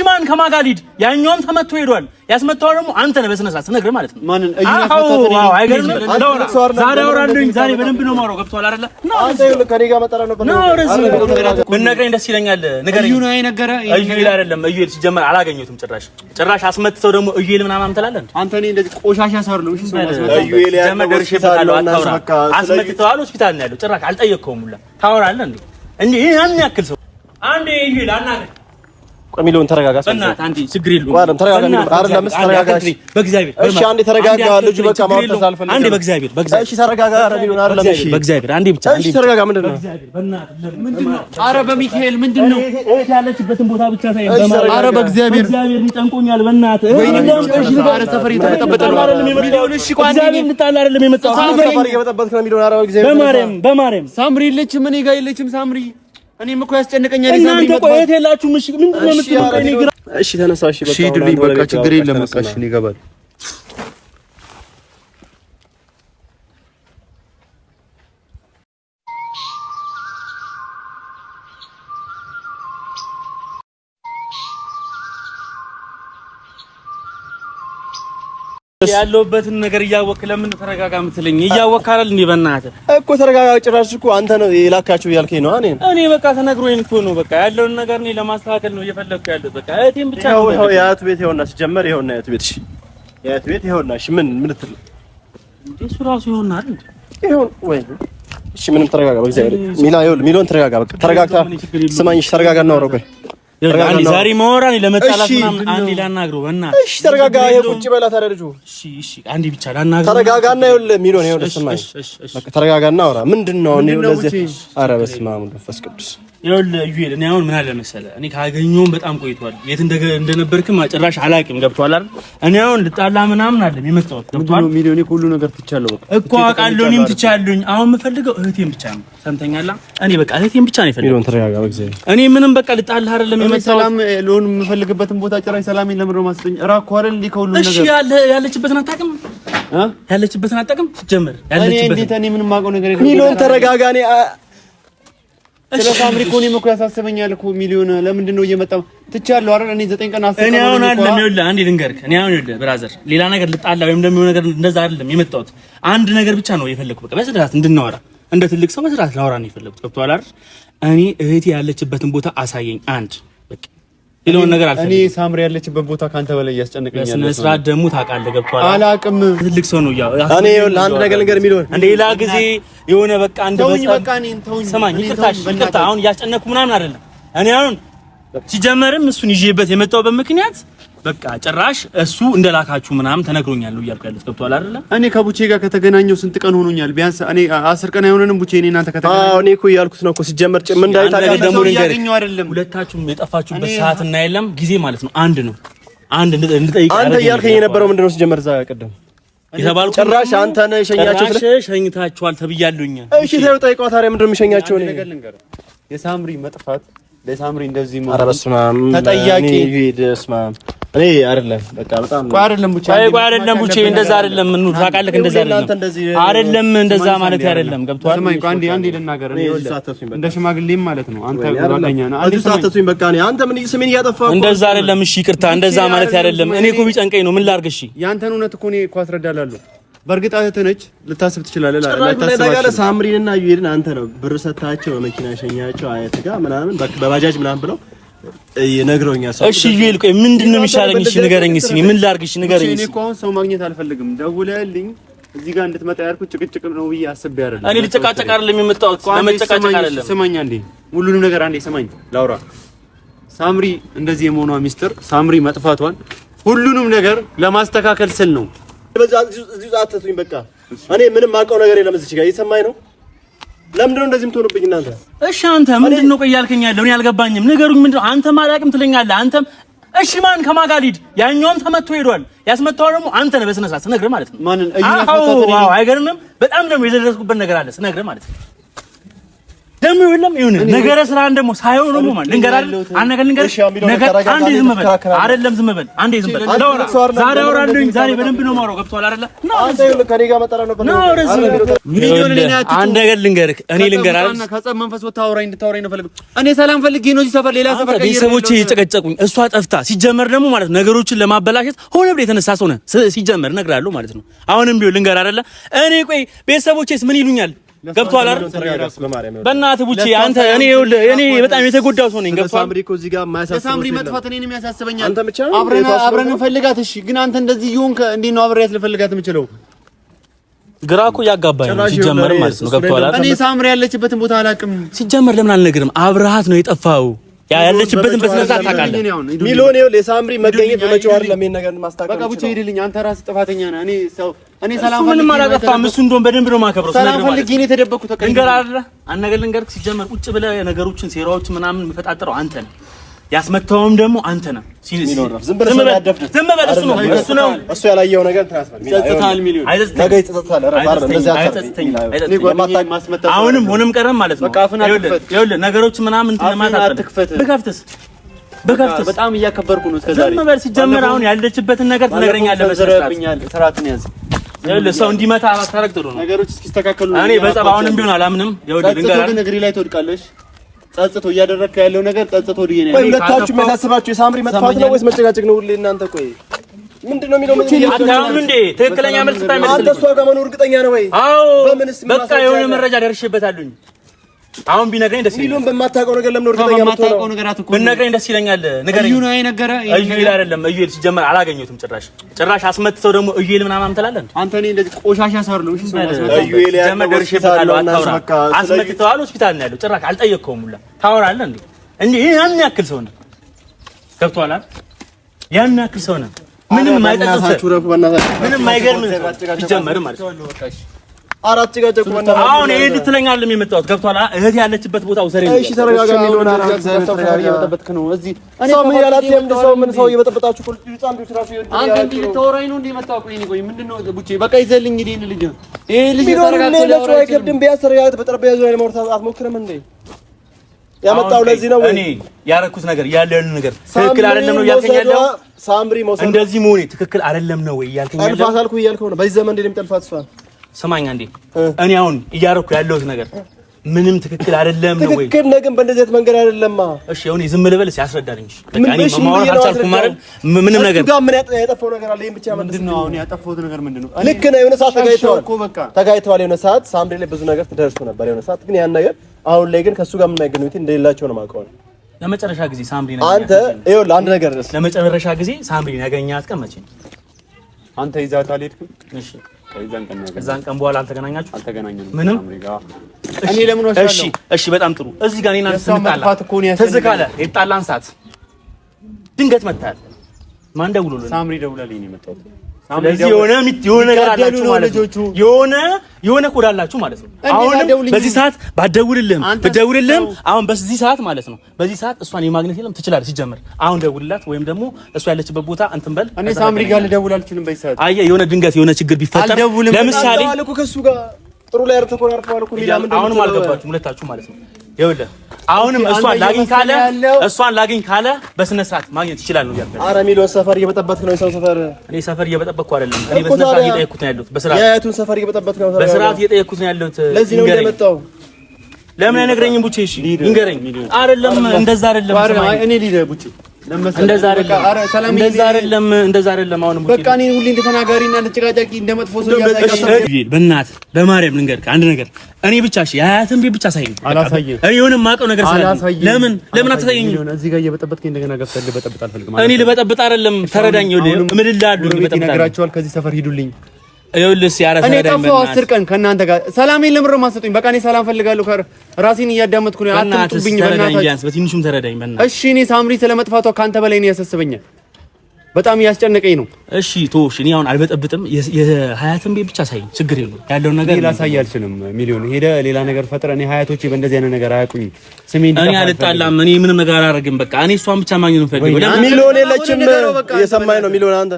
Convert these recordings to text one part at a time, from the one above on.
ማን ከማጋሊድ ያኛውም ተመቶ ሄዷል። ያስመታው ደግሞ አንተ ነህ በስነ ስርዓት ስነግርህ ማለት ነው። ማንን እዩና አይገርም። ዛሬ አውራለኝ ዛሬ በደንብ ነው ማውራው። ገብቶሃል አይደለ? አንተ ይኸውልህ ከኔ ጋር መጣላ ነበር ነው ብትነግረኝ ደስ ይለኛል። ንገረኝ። እዩ ነው የነገረ እዩ ይል አይደለም። እዩ ይል ሲጀመር አላገኘሁትም ጭራሽ አስመትተው ደግሞ እዩ ይል ምናምን ትላለህ እንዴ? አንተ እኔ እንደዚህ ቆሻሻ ሰር ነው። እሺ ሰው ማስመጣው እዩ ይል ያለው ደርሼበታለሁ። አታውራ። አስመትተው አሉ ሆስፒታል ነው ያለው። ጭራሽ አልጠየቅከውም ሁላ ታወራለህ እንዴ? እንዴ ያን ያክል ሰው አንዴ እዩ ይል አናገር ሚሊዮን ተረጋጋ። በእናትህ አንዴ ችግር የለውም። ዋለም ተረጋጋ። አይደለም ተረጋጋ። በእግዚአብሔር እሺ አንዴ ተረጋጋ። ልጁ በቃ ማውጣት አልፈልግም። አንዴ በእግዚአብሔር እሺ ተረጋጋ። ሚሊዮን አይደለም በእግዚአብሔር አንዴ ብቻ እሺ ተረጋጋ። ምንድነው? ምንድነው? ኧረ በሚካኤል ምንድነው? እህት ያለችበትን ቦታ ብቻ ሳይሆን በማለት ኧረ በእግዚአብሔር ይጨንቆኛል። በእናትህ ኧረ ሰፈር እየተበጠበጠ ነው። ሚሊዮን እሺ ቆይ አንዴ እንጣላ አይደለም የመጣው ሰፈር እየተበጠበጥክ ነው። ሚሊዮን ኧረ በእግዚአብሔር በማርያም ሳምሪ የለችም። እኔ ጋር የለችም ሳምሪ። እኔም እኮ ያስጨንቀኛል። እናንተ ቆይ እህት የላችሁም? እሺ ምንድነው የምትሉት? እሺ ተነሳ። እሺ በቃ ሂዱልኝ። በቃ ችግር የለም። በቃ እሺ ይገባል። ያለውበትን ነገር እያወቅህ ለምን ተረጋጋ የምትለኝ? እያወቅህ አይደል እንዴ? በእናትህ እኮ ተረጋጋ። ጭራሽ እኮ አንተ ነው የላካችሁ እያልከኝ ነው። እኔ በቃ ተነግሮኝ እኮ ነው። በቃ ያለውን ነገር እኔ ለማስተካከል ነው እየፈለኩ ያለው። በቃ እህቴን ብቻ ነው። ያው የአያት ቤት ይኸውና፣ ሲጀመር ይኸውና የአያት ቤት። እሺ የአያት ቤት ይኸውና። እሺ ምን ልትል እንዴ? እሱ ራሱ ይሆናል እንዴ? ይሆን ወይ? እሺ ምንም ተረጋጋ። በእግዚአብሔር ሚሊዮን ተረጋጋ። በቃ ተረጋግታ ስማኝ። እሺ ተረጋጋ። እናውራው። ቆይ አንዴ ዛሬ ማወራን ለመጣላት ምናምን አንዴ ላናግረው በእናትህ። እሺ ተረጋጋ። ቁጭ በላ ታዲያ ልጁ። እሺ አንዴ ብቻ ላናግረው። ተረጋጋና ይኸውልህ ሚሊዮን ይኸውልህ ስማኝ። በቃ ተረጋጋና አውራ። ምንድነው ለዚህ? ኧረ በስመ አብ ወመንፈስ ቅዱስ። ይኸውልህ እዩኤል፣ እኔ አሁን ምን አለ መሰለህ፣ እኔ ካገኘሁም በጣም ቆይቷል። የት እንደነበርክም ጭራሽ አላውቅም። ገብቶሃል አይደል? እኔ አሁን ልጣላ ምናምን አይደለም የመጣሁት። ገብቶሃል? ሚሊዮን ሁሉ ነገር ትቻለሁ። በቃ እኮ አውቃለሁ። እኔም ትቻለሁኝ። አሁን የምፈልገው እህቴን ብቻ ነው። ሰምተኛላ? እኔ በቃ እህቴን ብቻ ነው የፈለገው። ሚሊዮን ተረጋጋ በእግዚአብሔር። እኔ ምንም በቃ ልጣላ አይደለም የመጣሁት። ሰላም ልሆን የምፈልግበትን ቦታ ጭራሽ ሰላሜን ለምን ነው ማስጠኝ? እራኩ አይደል እንዴ ከሁሉ ነገር። እሺ ያለችበትን አታውቅም? ያለችበትን አታውቅም? ሲጀመር ያለችበትን እኔ ምንም የማውቀው ነገር የለም። ሚሊዮን ተረጋጋ። እኔ ስለ ሳምሪ እኮ እኔም እኮ ያሳስበኛል እኮ ሚሊዮን። ለምንድን ነው እየመጣው ትቻለሁ አይደል? እኔ 9 ቀን አስቀምጬ እኔ አሁን አይደለም ይኸውልህ፣ አንዴ ልንገርህ። እኔ አሁን ይኸውልህ ብራዘር፣ ሌላ ነገር ልጣላ ወይም ደግሞ ነገር እንደዛ አይደለም የመጣሁት። አንድ ነገር ብቻ ነው የፈለኩት። በቃ በስርዓት እንድናወራ፣ እንደ ትልቅ ሰው በስርዓት ላወራ ነው የፈለኩት። ገብቶሃል አይደል? እኔ እህቴ ያለችበትን ቦታ አሳየኝ። አንድ በቃ ሌላውን ነገር አልፈልግም። እኔ ሳምሪ ያለችበት ቦታ ካንተ በላይ ያስጨንቀኛል። በስነ ስርዓት ደግሞ ታውቃለህ። ገብቶሃል? አላውቅም። ትልቅ ሰው ነው ያው እኔ ይኸውልህ አንድ ነገር ልንገርህ ሚሊዮን፣ እንደ ሌላ ጊዜ የሆነ በቃ እንደ ተውኝ። ስማኝ፣ ይቅርታ አሁን እያስጨነኩ ምናምን አይደለም። እኔ አሁን ሲጀመርም እሱን ይዤበት የመጣሁበት ምክንያት በቃ ጭራሽ እሱ እንደላካችሁ ምናምን ተነግሮኛል ነው እያልኩ ያለሁት። ገብቶሃል አይደለ? እኔ ከቡቼ ጋር ከተገናኘው ስንት ቀን ሆኖኛል? ቢያንስ እኔ 10 ቀን አይሆነንም ቡቼ። እኔ እናንተ ከተገናኘው እኔ እኮ እያልኩት ነው እኮ ሲጀመር ምን እንዳይታወቅ ደግሞ ነገር ሁለታችሁም የጠፋችሁበት ሰዓት እና የለም ጊዜ ማለት ነው አንድ ነው። አንድ እንድጠይቅ አንተ እያልከኝ የነበረው ምንድነው ሲጀመር እዛ ቀደም የተባልኩ ጭራሽ አንተ ነህ የሸኛቸው ሸኝታችኋል ተብያለሁኝ። እሺ ተይው፣ ጠይቀው ታዲያ ምንድነው የሚሸኛቸው? እኔ የሳምሪ መጥፋት ለሳምሪ እንደዚህ ነው። ኧረ በስመ አብ ተጠያቂ ይደስማ እኔ አይደለም በቃ በጣም ቆይ አይደለም ቡቼ እንደዛ አይደለም። ምን ታውቃለህ? እንደዛ አይደለም እንደዛ ማለት አይደለም። ገብቶሃል? ስማኝ ቆይ አንዴ ልናገር። እኔ እንደ ሽማግሌም ማለት ነው አንተ ጓደኛ ነህ። አንተ ሳተቱኝ በቃ እኔ አንተ ምን ስሜን እያጠፋህ እንደዛ አይደለም። እሺ ይቅርታ፣ እንደዛ ማለት አይደለም። እኔ እኮ ቢጨንቀኝ ነው። ምን ላድርግ? እሺ ያንተን እውነት እኮ እኔ እኮ አስረዳላለሁ። በእርግጥ እህትህ ነች ልታስብ ትችላለህ። ለታስባለህ ሳምሪንና ዩኤልን አንተ ነው ብር ሰጣቸው በመኪና ሸኛቸው አያት ጋር ምናምን በባጃጅ ምናምን ብለው ይነግረውኛል። እሺ ዩኤል ቆይ ምንድነው የሚሻለኝ? እሺ ንገረኝ። እሺ ምን ላድርግ? እሺ ንገረኝ። እኔ እኮ አሁን ሰው ማግኘት አልፈልግም። ደውለህልኝ እዚህ ጋር እንድትመጣ ያልኩት ጭቅጭቅ ነው ብዬ አስቤ አይደለም። እኔ ልጨቃጨቅ አይደለም የመጣሁት፣ ለመጨቃጨቅ አይደለም። ስማኝ አንዴ፣ ሁሉንም ነገር አንዴ ስማኝ ላውራ። ሳምሪ እንደዚህ የመሆኗ ሚስጥር፣ ሳምሪ መጥፋቷን፣ ሁሉንም ነገር ለማስተካከል ስል ነው። እዚህ አትቱኝ በቃ እኔ ምንም አውቀው ነገር የለም። እዚህ ጋር እየሰማኝ ነው። ለምንድን ነው እንደዚህ የምትሆኑብኝ እናንተ? እሺ አንተ ምንድነው ቆይ ያልከኝ ያለው? እኔ አልገባኝም። ንገሩኝ። ምንድነው አንተ ማላቅም ትለኛለህ? አንተም እሺ ማን ከማጋሊድ ያኛውም ተመቶ ሄዷል። ያስመታው ደግሞ አንተ ነህ በስነ ስርዓት ስነግርህ ማለት ነው። ማንን እዩና ፈታተኝ? አይገርምም? በጣም ደግሞ የደረስኩበት ነገር አለ ስነግርህ ማለት ነው። ደሞ የለም ይሁን ነገረ ስራን ደሞ ሳይሆን ነው ማለት ልንገር አይደል አንነገር ነገር አንዴ ዝም በል አይደለም ዝም በል አንዴ ዝም በል ዛሬ አወራለሁኝ ዛሬ በደንብ ነው ማውራው ገብቶሃል አይደል አንተ ይሁን ከኔ ጋር መጣላ ነበር ሚሊዮን እኔ ያት አንድ ነገር ልንገርህ እኔ ልንገር አይደል ከጸብ መንፈስ ወታውራኝ እንድታወራኝ ነው ፈልገው እኔ ሰላም ፈልጌ ነው እዚህ ሰፈር ሌላ ሰፈር ቀይሬ ቤተሰቦቼ ይጨቀጨቁኝ እሷ ጠፍታ ሲጀመር ደግሞ ማለት ነገሮችን ለማበላሸት ሆነ ብለ የተነሳ ሰው ነህ ሲጀመር እነግርሃለሁ ማለት ነው አሁንም ቢሆን ልንገር አይደል እኔ ቆይ ቤተሰቦቼስ ምን ይሉኛል ገብቷል አይደል በእናትህ ቡቼ አንተ እኔ በጣም የተጎዳው ሰው ነኝ ገብቷል ሳምሪ እኮ እዚህ ጋር ማያሳስበው ሳምሪ መጥፋት እኔንም ያሳስበኛል አብረን እንፈልጋት እሺ ግን አንተ እንደዚህ ይሁንክ እንዴት ነው አብሬያት ልፈልጋት የምችለው ግራ እኮ ያጋባኝ ነው ሲጀመር ማለት ነው ገብቷል አይደል እኔ ሳምሪ ያለችበትን ቦታ አላውቅም ሲጀመር ለምን አልነግርም አብረሃት ነው የጠፋው ያለችበትን በስነ ስርዓት ታውቃለህ ሚሊዮን ይኸውልህ የሳምሪ መገኘት በመጪው አይደለም ይሄን ነገር ማስተካከል በቃ ቡቼ ሄድልኝ አንተ ራስህ ጥፋተኛ ነህ እኔ ሰላም ፈልጌ ምንም አላጠፋም እሱ እንደውም በደንብ ነው ማከብረው ሰላም ፈልጌ ነው የተደበኩት ልንገር አይደል አንድ ነገር ልንገርህ ሲጀመር ቁጭ ብለህ ነገሮችን ሴራዎችን ምናምን የምፈጣጥረው አንተ ነህ ያስመታውም ደግሞ አንተ ነህ ዝም በል እሱ ነው እሱ ያላየው ነገር ትራንስፈር ይጸጽታል ሚሊዮን ነገ ይጸጽታል ረባር እንደዚህ አሁንም ሆነም ቀረም ማለት ነው ይኸውልህ ነገሮችን ምናምን እንትን ለማለት በከፍተስ በጣም እያከበርኩ ነው እስከዛሬ ዝም በል ሲጀመር አሁን ያለችበትን ነገር ትነግረኛለህ በሰራብኛል ስራትን ያዝ ይኸውልህ ሰው እንዲመታ አታረግ ጥሩ ነው ነገሮች እስኪስተካከሉ እኔ በጸብ አሁንም ቢሆን አላምንም ይኸውልህ ልንገርህ እግሬ ላይ ትወድቃለሽ ጸጽቶ እያደረግከ ያለው ነገር ጸጽቶ ወዲህ ነው ሁለታችሁ የሚያሳስባችሁ የሳምሪ መጥፋት ነው ወይስ መጨቃጨቅ ነው ሁሌ እናንተ ቆይ ምንድነው የሚለው አታውም እንዴ ትክክለኛ መልስ ታይመልስ አንተ እሷ ጋር መኖር እርግጠኛ ነው ወይ አዎ በቃ የሆነ መረጃ ደርሼበታለሁኝ አሁን ቢነግረኝ ደስ ይለኛል ሚሊዮን በማታውቀው ነገር ለምን እርግጠኛ በማታውቀው ነገር አትኮ ብነግረኝ ደስ ይለኛል ንገረኝ እዩ ነው የነገረ እዩ አይደለም እዩ ሲጀመር አላገኘሁትም ጭራሽ አስመትተው ደግሞ እዩ ምናምን ትላለህ አንተ እኔ እንደዚህ ቆሻሻ ሰር ነው እሺ እዩ ሲጀመር ደርሼበታለሁ አታውራ አስመትተው ሆስፒታል ነው ያለው ጭራሽ አልጠየቅከውም ሁላ ታወራለህ እንዴ ያን ያክል ሰው ነው ገብቶሃል ያን ያክል ሰው ነው ምንም አይጠጽም ምንም አይገርም ሲጀመር ማለት ነው አራት ጭጋጨቁ በእናትህ አሁን ይሄ ልትለኛለህ የመጣሁት ገብቶሃል እህት ያለችበት ቦታ ውሰረኝ እሺ ተረጋጋ ሚሊዮን አራት እየበጠበጥክ ነው እዚህ እኔ ሰው ምን ያላችሁ ሰው ምን ሰው እየበጠበጣችሁ ሁሉ ህፃን ልጅ ራሱ አንተ እንዴ ተወራይ ነው እንዴ መጣው ቆይ ምንድነው ቡቼ በቃ ይዘልኝ እንግዲህ ይሄ ልጅ ተረጋጋ ለምን አይከብድም ቢያንስ ተረጋጋ በጠረጴዛ ላይ ለማውራት አትሞክርም እንዴ ያመጣው ለዚህ ነው እኔ ያረኩት ነገር ያለውን ነገር ትክክል አይደለም ነው ያልከኝ ያለው ሳምሪ ሞሰ እንደዚህ መሆኔ ትክክል አይደለም ነው ወይ ያልከኝ ያለው ጠልፋት አልኩ እያልከው ነው በዚህ ዘመን እንደም ጠልፋት እሷ ሰማኛ እንዴ እኔ አሁን እያረኩ ያለሁት ነገር ምንም ትክክል አይደለም ነው ወይ ትክክል ነገም በእንደዚህ አይነት መንገድ አይደለማ እሺ አሁን ዝም ልበል ሲያስረዳልኝ በቃ እኔ ማውራት አልቻልኩም ማለት ምንም ነገር ጋር ምን ያጠፋው ነገር አለ ይሄን ብቻ ምንድነው አሁን ያጠፋሁት ነገር ምንድነው ልክ ነው የሆነ ሰዓት ተጋይተዋል የሆነ ሰዓት ሳምሪ ላይ ብዙ ነገር ተደርሶ ነበር የሆነ ሰዓት ግን ያን ነገር አሁን ላይ ግን ከሱ ጋር ምን አይገናኙት እንደሌላቸው ነው ማውቀው ለመጨረሻ ጊዜ ሳምሪ ነው አንተ ይኸውልህ አንድ ነገር ደስ ለመጨረሻ ጊዜ ሳምሪ ያገኛት ቀን መቼ አንተ ይዛት አልሄድክም እሺ ከዛን ቀን በኋላ አልተገናኘንም ምንም እኔ ለምን ወሰደው እሺ በጣም ጥሩ እዚህ ጋር እኔና ስንጣላ ትዝ ካለ የጣላን ሰዓት ድንገት መጣል ማን ደውሎልኝ ሳምሪ ደውላልኝ ነው የመጣሁት ስለዚህ የሆነ ነገር አላችሁ ማለት ነው የሆነ ኮድ አላችሁ ማለት ነው አሁን በዚህ ሰዓት በደውልልህም አሁን በዚህ ሰዓት ማለት ነው በዚህ ሰዓት እሷን የማግኘት የለም ትችላለህ ሲጀምር አሁን ደውልላት ወይም ደግሞ እሷ ያለችበት ቦታ እንትን በል እኔ ሳምሪ ጋር ልደውል አልችልም በዚህ ሰዓት አየህ የሆነ ድንገት የሆነ ችግር ቢፈጠር ለምሳሌ አልኩ ከሱ ጋር ጥሩ ላይ ተኮራርፈዋል እኮ ሚላ ምንድነው አሁንም አልገባችሁም ሁለታችሁ ማለት ነው ይኸውልህ አሁንም እሷን ላግኝ ካለ በስነ ስርዓት ማግኘት ይችላል ነው ያልከኝ ኧረ ሚሊዮን ሰፈር እየበጠበጥክ ነው የሰው ሰፈር እኔ ሰፈር እየበጠበጥኩ አይደለም እኔ በስነ ስርዓት እየጠየኩት ነው ያለሁት በስርዓት የአያቱን ሰፈር እየበጠበጥክ ነው በስርዓት እየጠየኩት ነው ያለሁት ለዚህ ነው እንደመጣው ለምን አይነግረኝም ቡቼ እሺ ይንገረኝ አይደለም እንደዛ አይደለም እኔ ሊደ ቡቼ እንደዛ አይደለም አሁን በቃ እኔ ሁሌ እንደተናጋሪና እንደተጨቃጫቂ እንደመጥፎ ሰው ያሳያል በእናትህ በማርያም ልንገርህ አንድ ነገር እኔ ብቻ እሺ የአያትን ቤት ብቻ ሳይኝ አላሳየኝ እኔ የሆነ ማውቀው ነገር ስላለ ለምን አታሳየኝ እዚህ ጋር እየበጠበጥከኝ እንደገና ገብተህ ልበጠብጥ አልፈልግም እኔ ልበጠብጥ አይደለም ተረዳኝ ምድላሉ ልበጠብጥ ይነግራቸዋል ከዚህ ሰፈር ሂዱልኝ ይኸውልህ ሲያረፍ እኔ ጠፋሁ 10 ቀን ከእናንተ ጋር ሰላሜን ለምን ማሰጡኝ በቃ እኔ ሰላም ፈልጋለሁ ራሴን እያዳመጥኩ ነው አትምጡብኝ በእናትህ በትንሹም ተረዳኝ በእናትህ እሺ እኔ ሳምሪ ስለመጥፋቷ ካንተ በላይ ነው ያሳስበኛል በጣም እያስጨነቀኝ ነው እሺ ቶሽ እኔ አሁን አልበጠብጥም የሀያትን ቤት ብቻ ሳይኝ ችግር የለውም ያለውን ነገር ላሳይ አልችልም ሚሊዮን ሄደ ሌላ ነገር ፈጥረ እኔ ሀያቶቼ በእንደዚህ አይነት ነገር አያውቁኝ እኔ አልጣላም እኔ ምንም ነገር አላደርግም በቃ እኔ እሷን ብቻ ማግኘት ነው ፈልገው ሚሊዮን የለችም እየሰማኝ ነው ሚሊዮን አንተ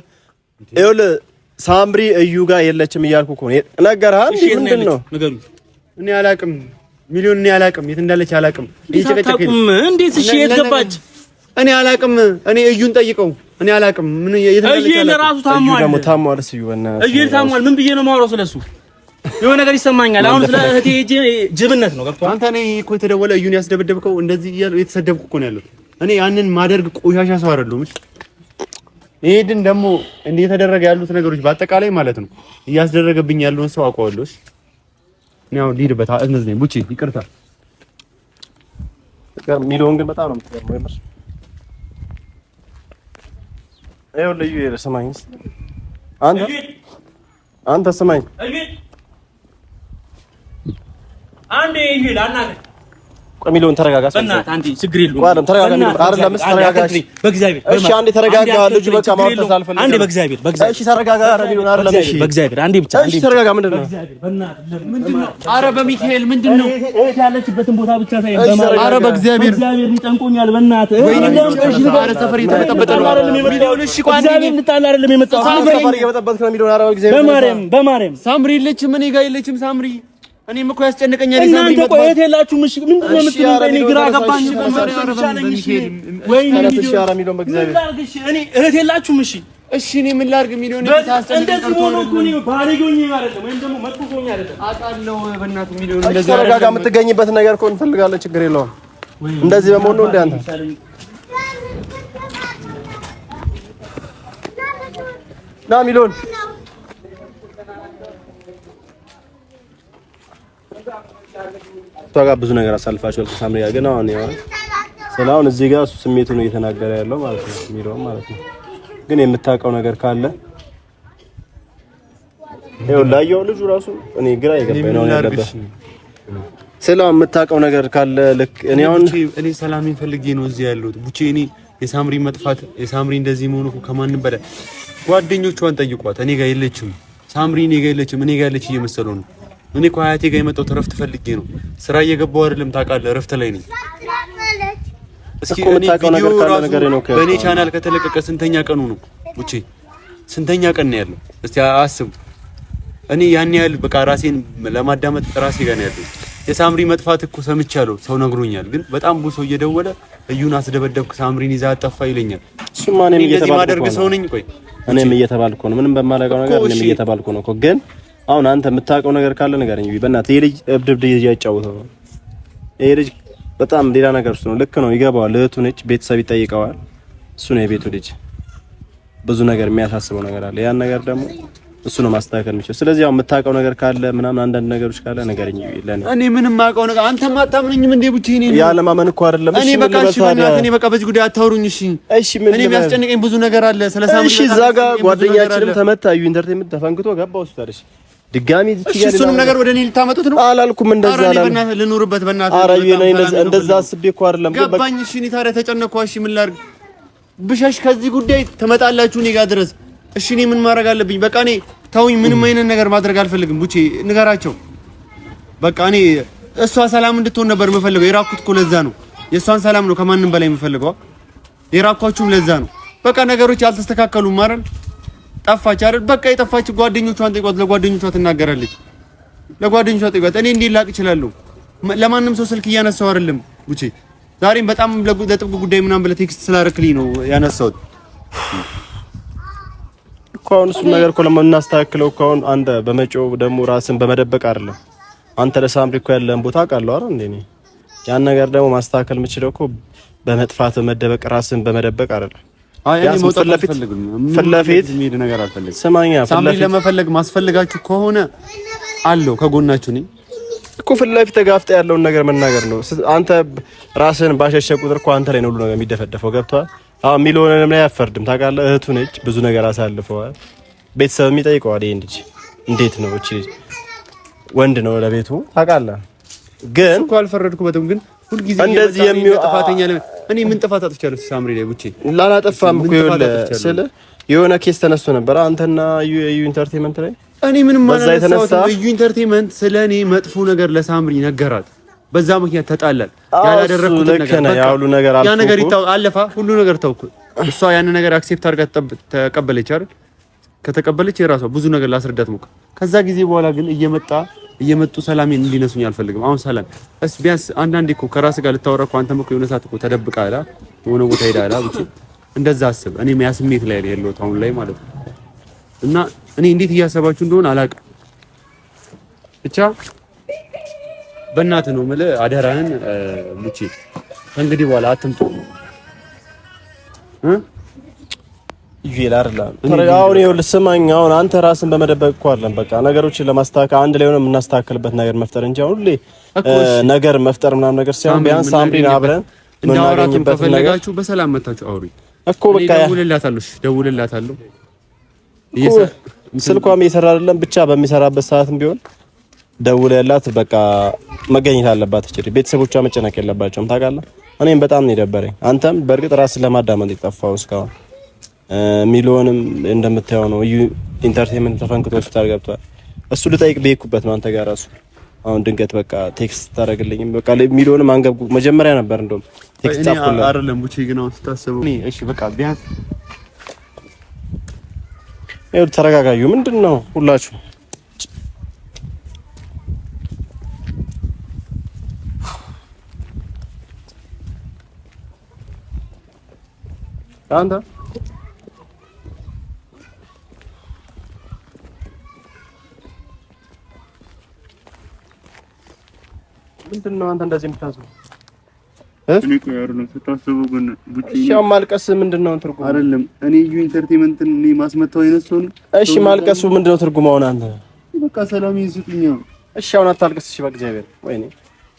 ይኸውልህ ሳምሪ እዩ ጋር የለችም እያልኩ እኮ ነው ነገርህ ምንድነው ንገሩኝ እኔ አላውቅም ሚሊዮን እኔ አላውቅም፣ የት እንዳለች አላውቅም። እንዴት እሺ የት ገባች? እኔ አላውቅም። እኔ እዩን ጠይቀው። እኔ አላውቅም ምን የት እንዳለች። እዩ ለራሱ ታሟል። ደግሞ ታሟል። እዩ በእናትህ እዩ ታሟል። ምን ብዬ ነው የማወራው ስለሱ? የሆነ ነገር ይሰማኛል። አሁን ስለ እህቴ ጅብነት ነው ገብቷል። አንተ ነህ እኮ የተደወለ እዩን ያስደበደብከው። እንደዚህ እያሉ የተሰደብኩ እኮ ነው ያለው። እኔ ያንን ማደርግ ቆሻሻ ሰው አይደለሁም። ይሄድን ደግሞ እንዲህ የተደረገ ያሉት ነገሮች በአጠቃላይ ማለት ነው እያስደረገብኝ ያለውን ሰው አውቀዋለሁ። ነው ሊድበት እነዚህ ነኝ ቡቺ ይቅርታ ሚሊዮን ግን በጣም ነው የምትገርመው የምር። አይው ለዩ የሰማኝ አንተ ሰማኝ አንዴ ይሄ ላናገር ሚሊዮን ተረጋጋ። በእናትህ አንዴ ችግር የለውም። ቋረም ተረጋጋ። አይደለም ተረጋጋ። በእግዚአብሔር እሺ አንዴ ተረጋጋ። ልጁ በቃ ማውጣት አልፈልግም። አንዴ በእግዚአብሔር እሺ ተረጋጋ። ኧረ ሚሊዮን አይደለም። እሺ በእግዚአብሔር አንዴ ብቻ እሺ ተረጋጋ። ምንድነው? ምንድነው? ኧረ በሚካኤል ምንድነው? እህት ያለችበትን ቦታ ብቻ ሳይ ኧረ በእግዚአብሔር ይጨንቆኛል። በእናትህ ኧረ ሰፈር እየተበጠበጠ ነው። ሚሊዮን እሺ ቆይ አንዴ እንጣላ አይደለም የመጣው ሰፈር እየተበጠበጥክ ነው ሚሊዮን። ኧረ በእግዚአብሔር በማርያም ሳምሪ የለችም። እኔ ጋር የለችም ሳምሪ። እኔም እኮ ያስጨነቀኛል። እናንተ ቆይ እህት የላችሁም? እሺ ምንድነው የምትሉት? እኔ ግራ ገባኝ። ወይኔ ሚሊዮን በእግዚአብሔር እኔ እህት የላችሁም? እሺ እኔ ምን ላድርግ? ሚሊዮን እንደዚህ ሆኖ እኮ ነው ባለጎኝ አይደለም ወይም ደግሞ መጥፎ ሆኜ አይደለም። አውቃለሁ በእናትህ ሚሊዮን እንደዚህ ተረጋጋ። የምትገኝበት ነገር እኮ እንፈልጋለን። ችግር የለውም። እንደዚህ በመሆን ነው እንደ አንተ ና ሚሊዮን ጋር ብዙ ነገር አሳልፋችኋል ከሳምሪ ጋር። ግን አሁን ያው ስለአሁን እዚህ ጋር እሱ ስሜቱን እየተናገረ ያለው ማለት ነው የሚለው ማለት ነው። ግን የምታውቀው ነገር ካለ ይኸው ላየው ልጁ ራሱ እኔ ግራ የገባኝ ነው ያለበት። ስለአሁን የምታውቀው ነገር ካለ ልክ እኔ ሰላሜን ፈልጌ ነው እዚህ ያለሁት ቡቼ። እኔ የሳምሪ መጥፋት የሳምሪ እንደዚህ መሆኑ ከማንም በላይ ጓደኞቿን ጠይቋት። እኔ ጋር የለችም ሳምሪ፣ እኔ ጋር የለችም። እኔ ጋር ያለች እየመሰለው ነው። እኔ እኮ አያቴ ጋር የመጣሁት እረፍት ፈልጌ ነው። ስራ እየገባሁ አይደለም ታውቃለህ፣ እረፍት ላይ ነኝ። እስኪ እኔ ቪዲዮ ራሱ በእኔ ቻናል ከተለቀቀ ስንተኛ ቀኑ ነው ቡቼ? ስንተኛ ቀን ነው ያለው? እስቲ አስቡ። እኔ ያን ያህል በቃ ራሴን ለማዳመጥ ራሴ ጋር ነው ያለው። የሳምሪ መጥፋት እኮ ሰምቻለሁ፣ ሰው ነግሮኛል። ግን በጣም ብዙ ሰው እየደወለ እዩን አስደበደብክ፣ ሳምሪን ይዛ አጠፋ ይለኛል። እሱማ እኔም እየተባልኩ ነው። ሰው ነኝ። ቆይ እኔም እየተባልኩ ነው። ምንም በማላውቀው ነገር እኔም እየተባልኩ ነው እኮ። ግን አሁን አንተ የምታውቀው ነገር ካለ ንገረኝ በእናትህ። ይሄ ልጅ እብድብድ እያጫወተው ነው። ይሄ ልጅ በጣም ሌላ ነገር ውስጥ ነው። ልክ ነው፣ ይገባዋል። እህቱ ነች፣ ቤተሰብ ይጠይቀዋል። እሱ ነው የቤቱ ልጅ። ብዙ ነገር የሚያሳስበው ነገር አለ። ያን ነገር ደግሞ እሱ ነው ማስተካከል የሚችለው። ስለዚህ አሁን የምታውቀው ነገር ካለ ምናምን አንዳንድ ነገሮች ካለ ንገረኝ ለኔ። እኔ ምንም ማውቀው ነገር አንተም አታምነኝም እንዴ ቡቼ? እኔ ያለ ማመን እኮ አይደለም። እሺ በቃ እሺ፣ በእናትህ እኔ በቃ በዚህ ጉዳይ አታውሩኝ። እሺ እሺ፣ ምን እኔ የሚያስጨንቀኝ ብዙ ነገር አለ ስለ ሳምሪ። እሺ እዛ ጋር ጓደኛችንም ተመታ፣ እዩ ኢንተርቴይንመንት ተፈንክቶ ገባ ሆስፒታል። እሺ ድጋሚ እዚህ ጋር እሱንም ነገር ወደ እኔ ልታመጡት ነው? አላልኩም እንደዛ አላልኩም። ኧረ በእናትህ ልኑርበት በእናትህ። ኧረ እዩ ነኝ እንደዛ አስቤ እኮ አይደለም። ገባኝ። እሺ እኔ ታዲያ ተጨነቅኩ። እሺ ምን ላድርግ? ብሸሽ ከዚህ ጉዳይ ትመጣላችሁ እኔ ጋር ድረስ። እሺ እኔ ምን ማድረግ አለብኝ? በቃ እኔ ተውኝ። ምንም አይነት ነገር ማድረግ አልፈልግም ቡቼ። ንገራቸው በቃ። እኔ እሷ ሰላም እንድትሆን ነበር የምፈልገው። የራኩት እኮ ለዛ ነው። የእሷን ሰላም ነው ከማንም በላይ የምፈልገው። የራኳችሁም ለዛ ነው። በቃ ነገሮች አልተስተካከሉም አይደል? ጠፋች አይደል? በቃ የጠፋች ጓደኞቿን ጠይቋት። ለጓደኞቿ ትናገራለች። ለጓደኞቿ ጠይቋት። እኔ እንዴት ላቅ እችላለሁ? ለማንም ሰው ስልክ እያነሳው አይደለም ቡቼ። ዛሬም በጣም ለጥብቅ ጉዳይ ምናምን ብለህ ቴክስት ስላደረክልኝ ነው ያነሳሁት እኮ። አሁን እሱን ነገር እኮ ለምናስተካክለው እኮ አሁን አንተ በመጮህ ደግሞ ራስን በመደበቅ አይደለም። አንተ ለሳምሪ እኮ ያለህን ቦታ አውቃለሁ አይደል እንዴ? ያን ነገር ደግሞ ማስተካከል የምችለው እኮ በመጥፋት በመደበቅ ራስን በመደበቅ አይደለም። አይ እኔ መውጣት አልፈልግም። ፍለፊት የሚሄድ ነገር አልፈልግም። ስማኛ ሳምሪ ለመፈለግ ማስፈልጋችሁ ከሆነ አለው ከጎናችሁ ነኝ እኮ። ፍለፊት ተጋፍጣ ያለውን ነገር መናገር ነው። አንተ ራስን ባሸሸ ቁጥር እኮ አንተ ላይ ነው ሁሉ ነገር የሚደፈደፈው። ገብቷል? አሁን ሚሊዮንም ላይ አያፈርድም። ታውቃለህ? እህቱ ነች፣ ብዙ ነገር አሳልፈዋል። ቤተሰብ ይጠይቀዋል። ይሄን ልጅ እንዴት ነው እቺ ልጅ ወንድ ነው ለቤቱ ታውቃለህ? ግን እኮ አልፈረድኩበትም። ግን ሁልጊዜ እንደዚህ ጥፋተኛ እኔ ምን ጥፋት አጥቻለሁ? ሳምሪ ላይ ቡቼ ላላጠፋም እኮ ስለ የሆነ ኬስ ተነስቶ ነበር አንተና እዩ ኢንተርቴይንመንት ላይ። እኔ ምንም ማለት ነው እዩ ኢንተርቴይንመንት ስለኔ መጥፎ ነገር ለሳምሪ ነገራት። በዛ ምክንያት ተጣላል። ያላደረኩት ነገር ያ ነገር ይታው አለፋ ሁሉ ነገር ተውኩ። እሷ ያን ነገር አክሴፕት አድርጋ ተቀበለች አይደል? ከተቀበለች የራሷ ብዙ ነገር ላስረዳት ሞከረ። ከዛ ጊዜ በኋላ ግን እየመጣ እየመጡ ሰላሜን እንዲነሱኝ አልፈልግም። አሁን ሰላም ቢያንስ አንዳንዴ እኮ ከራስህ ጋር ልታወራ እኮ አንተም እኮ የሆነ ሰዓት እኮ ተደብቀሃል የሆነ ቦታ ሄዳለህ ብቻ እንደዛ አስብ። እኔ ያ ስሜት ላይ ያለሁት አሁን ላይ ማለት ነው። እና እኔ እንዴት እያሰባችሁ እንደሆነ አላውቅም። ብቻ በእናትህ ነው የምልህ አደራህን ሙቼ ከእንግዲህ በኋላ አትምጡ ይላል ተረጋውን ይኸውልህ ስማኝ አሁን አንተ ራስን በመደበቅ እኮ አይደለም በቃ ነገሮችን ለማስተካከል አንድ ላይ ሆነ የምናስተካክልበት ነገር መፍጠር እንጂ አሁን ሁሌ ነገር መፍጠር ምናምን ነገር ሳይሆን ቢያንስ ሳምሪን አብረን እናወራለን ከፈለጋችሁ በሰላም መታችሁ አውሪ እኮ በቃ ደውልላታለሁ ስልኳም እየሰራ አይደለም ብቻ በሚሰራበት ሰዓትም ቢሆን ደውለላት በቃ መገኘት አለባት እቺ ቤተሰቦቿ መጨነቅ የለባቸውም ታውቃለህ እኔም በጣም ነው የደበረኝ አንተም በእርግጥ ራስን ለማዳመጥ ይጠፋው እስካሁን ሚሊዮንም እንደምታየው ነው እዩ ኢንተርቴይንመንት ተፈንክቶ ሆስፒታል ገብቷል እሱ ልጠይቅ በይኩበት ነው አንተ ጋር ራሱ አሁን ድንገት በቃ ቴክስት ታደርግልኝ በቃ ሚሊዮንም አንገብጉ መጀመሪያ ነበር እንደውም ቴክስት አፍኩላ አይደለም ቡቼ ግን አሁን ስታስበው እሺ በቃ ቢያንስ ይኸው ተረጋጋዩ ምንድነው ሁላችሁ አንተ ምንድነው አንተ እንደዚህ የምታስበው እኔ እኮ ያሩን ስታስበው ግን ቡጪ ሻው ማልቀስ ምንድነው ትርጉሙ አይደለም እኔ ዩ ኢንተርቴይንመንትን እኔ ማስመታው አይነት ሰው ነው እሺ ማልቀሱ ምንድነው ትርጉሙ አሁን አንተ በቃ ሰላም ይስጥኝ እሺ አሁን አታልቅስ እሺ በእግዚአብሔር ወይኔ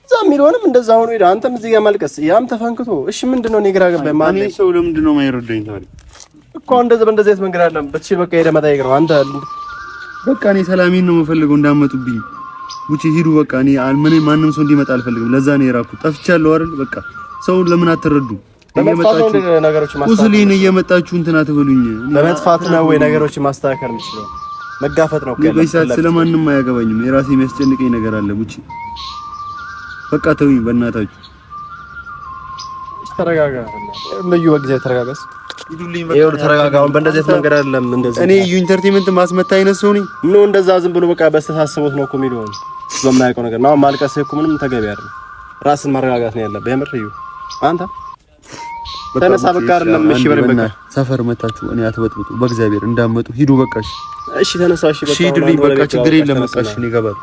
እዛ ሚሊዮንም እንደዛ ሆኖ ሄዳ አንተም እዚህ ጋር ማልቀስ ያም ተፈንክቶ እሺ ምንድነው እኔ ግራ ገባኝ ማን እኔ ሰው ለምንድነው የማይረዳኝ ታዲያ እኮ እንደዚህ በእንደዚህ አይነት መንገድ አይደለም በትሽ በቃ ሄደ መጠየቅ ነው አንተ በቃ እኔ ሰላሜን ነው የምፈልገው እንዳመጡብኝ ቡቼ ሂዱ በቃ እኔ ማንም ሰው እንዲመጣ አልፈልግም ለዛ ነው የራኩት ጠፍቻለሁ አይደል በቃ ሰውን ለምን አትረዱ በመጥፋቱ ነገሮች ማስተካከል ቁስሌን እየመጣችሁ እንትና ትበሉኝ በመጥፋቱ ነው ወይ ነገሮች ማስተካከል የምችለው መጋፈጥ ነው እኮ ስለማንም አያገባኝም የራሴ የሚያስጨንቀኝ ነገር አለ ቡቼ በቃ ተውኝ በእናታችሁ ተረጋጋ ለዩ በጊዜ ተረጋጋስ ይኸው ተረጋጋው በእንደዚህ መንገድ አይደለም እንደዚህ እኔ ዩ ኢንተርቴይንመንት ማስመታ አይነት ሰው ነኝ ነው እንደዛ ዝም ብሎ በቃ በስተሳሰቡት ነው እኮ የሚለው በማያውቀው ነገር ነው ማልቀስ እኮ ምንም ተገቢ አይደለም ራስን ማረጋጋት ነው ያለበት የምር እዩ አንተ ተነሳ በቃ አይደለም እሺ በረም በቃ ሰፈር መታችሁ እኔ አትበጥብጡ በእግዚአብሔር እንዳመጡ ሂዱ በቃ እሺ ተነሳ እሺ በቃ ሂዱልኝ በቃ ችግር የለም በቃ እሺ እኔ እገባለሁ